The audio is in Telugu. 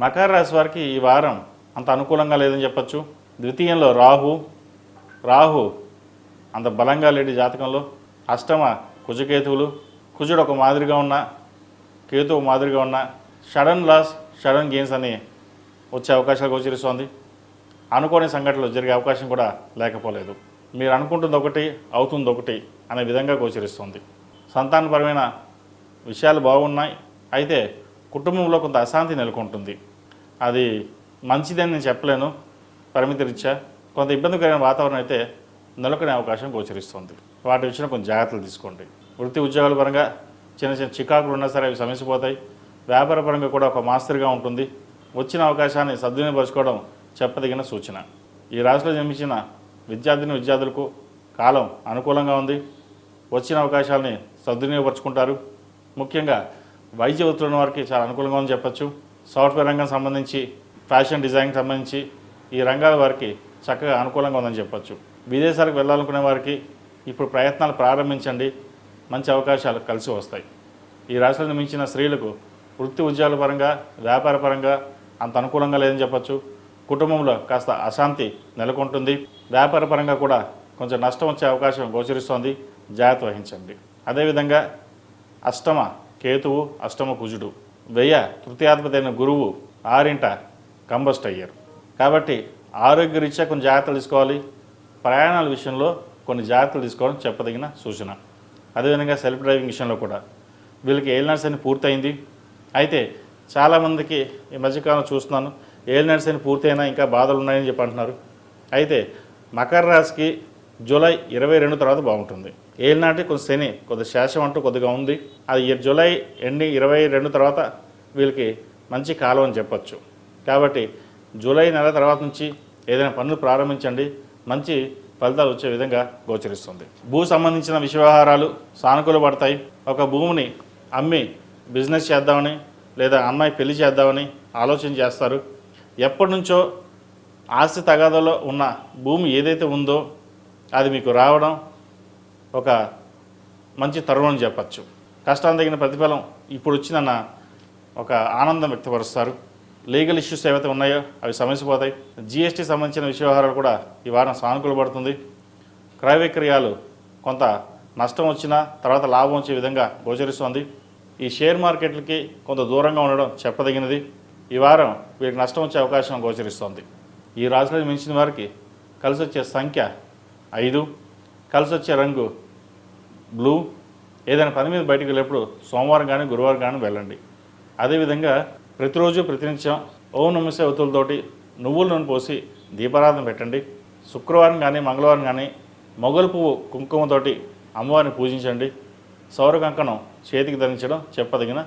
మకర రాశి వారికి ఈ వారం అంత అనుకూలంగా లేదని చెప్పచ్చు. ద్వితీయంలో రాహు అంత బలంగా లేని జాతకంలో. అష్టమ కుజకేతువులు, కుజుడు ఒక మాదిరిగా ఉన్న, కేతువు మాదిరిగా ఉన్న. సడన్ లాస్, సడన్ గెయిన్స్ అని వచ్చే అవకాశాలు గోచరిస్తోంది. అనుకోని సంఘటనలు జరిగే అవకాశం కూడా లేకపోలేదు. మీరు అనుకుంటుంది ఒకటి, అవుతుంది ఒకటి అనే విధంగా గోచరిస్తుంది. సంతానపరమైన విషయాలు బాగున్నాయి, అయితే కుటుంబంలో కొంత అశాంతి నెలకొంటుంది. అది మంచిదని నేను చెప్పలేను, పరిమితి రీత్యా కొంత ఇబ్బందికరమైన వాతావరణం అయితే నెలకొనే అవకాశం గోచరిస్తుంది. వాటి విషయంలో కొంచెం జాగ్రత్తలు తీసుకోండి. వృత్తి ఉద్యోగాల పరంగా చిన్న చిన్న చికాకులు ఉన్నా సరే అవి సమస్యపోతాయి. వ్యాపార పరంగా కూడా ఒక మాస్టర్గా ఉంటుంది. వచ్చిన అవకాశాన్ని సద్వినియోగపరచుకోవడం చెప్పదగిన సూచన. ఈ రాశిలో జన్మించిన విద్యార్థులకు కాలం అనుకూలంగా ఉంది. వచ్చిన అవకాశాలని సద్వినియోగపరచుకుంటారు. ముఖ్యంగా వైద్య వృత్తుల వారికి చాలా అనుకూలంగా ఉందని చెప్పచ్చు. సాఫ్ట్వేర్ రంగం సంబంధించి, ఫ్యాషన్ డిజైన్కి సంబంధించి ఈ రంగాల వారికి చక్కగా అనుకూలంగా ఉందని చెప్పచ్చు. విదేశాలకు వెళ్ళాలనుకునే వారికి ఇప్పుడు ప్రయత్నాలు ప్రారంభించండి, మంచి అవకాశాలు కలిసి వస్తాయి. ఈ రాశిలో జన్మించిన స్త్రీలకు వృత్తి ఉద్యోగాల పరంగా, వ్యాపార పరంగా అంత అనుకూలంగా లేదని చెప్పచ్చు. కుటుంబంలో కాస్త అశాంతి నెలకొంటుంది. వ్యాపార పరంగా కూడా కొంచెం నష్టం వచ్చే అవకాశం గోచరిస్తోంది, జాగ్రత్త వహించండి. అదేవిధంగా అష్టమ కేతువు, అష్టమ కుజుడు, వ్యయ తృతీయాధిపతి అయిన గురువు 6వ కంబస్ట్ అయ్యారు. కాబట్టి ఆరోగ్యరీత్యా కొన్ని జాగ్రత్తలు తీసుకోవాలి. ప్రయాణాల విషయంలో కొన్ని జాగ్రత్తలు తీసుకోవడం చెప్పదగిన సూచన. అదేవిధంగా సెల్ఫ్ డ్రైవింగ్ విషయంలో కూడా వీళ్ళకి ఏలినాటి శని పూర్తయింది. అయితే చాలామందికి ఈ మధ్యకాలం చూస్తున్నాను ఏలినాటి శని పూర్తయినా ఇంకా బాధలు ఉన్నాయని చెప్పి అంటున్నారు. అయితే మకర రాశికి జూలై 22 తర్వాత బాగుంటుంది. ఏలినాటి కొంచెం శని కొద్ది శేషం అంటూ కొద్దిగా ఉంది. అది జూలై ఎండింగ్ 22 తర్వాత వీళ్ళకి మంచి కాలం అని చెప్పచ్చు. కాబట్టి జూలై నెల తర్వాత నుంచి ఏదైనా పనులు ప్రారంభించండి, మంచి ఫలితాలు వచ్చే విధంగా గోచరిస్తుంది. భూ సంబంధించిన వ్యవహారాలు సానుకూల పడతాయి. ఒక భూమిని అమ్మి బిజినెస్ చేద్దామని లేదా అమ్మాయి పెళ్లి చేద్దామని ఆలోచన చేస్తారు. ఎప్పటి నుంచో ఆస్తి తగాదాలో ఉన్న భూమి ఏదైతే ఉందో అది మీకు రావడం ఒక మంచి తరుణం అని చెప్పచ్చు. కష్టానికి తగిన ప్రతిఫలం ఇప్పుడు వచ్చిందన్న ఒక ఆనందం వ్యక్తపరుస్తారు. లీగల్ ఇష్యూస్ ఏవైతే ఉన్నాయో అవి సమస్యపోతాయి. జిఎస్టీ సంబంధించిన వ్యవహారాలు కూడా ఈ వారం సానుకూల పడుతుంది. క్రయ విక్రయాలు కొంత నష్టం వచ్చినా తర్వాత లాభం వచ్చే విధంగా గోచరిస్తుంది. ఈ షేర్ మార్కెట్లకి కొంత దూరంగా ఉండడం చెప్పదగినది. ఈ వారం వీరికి నష్టం వచ్చే అవకాశం గోచరిస్తోంది. ఈ రాశిలో మించిన వారికి కలిసి వచ్చే సంఖ్య 5, కలిసి వచ్చే రంగు బ్లూ. ఏదైనా పని మీద బయటకు వెళ్ళేప్పుడు సోమవారం కానీ గురువారం కానీ వెళ్ళండి. అదేవిధంగా ప్రతిరోజు ప్రతినిత్యం ఓం నమస్తే ఒత్తులతోటి నువ్వుల నూనె పోసి దీపారాధన పెట్టండి. శుక్రవారం కానీ మంగళవారం కానీ మొగలు పువ్వు కుంకుమతోటి అమ్మవారిని పూజించండి. సౌర కంకణం చేతికి ధరించడం చెప్పదగిన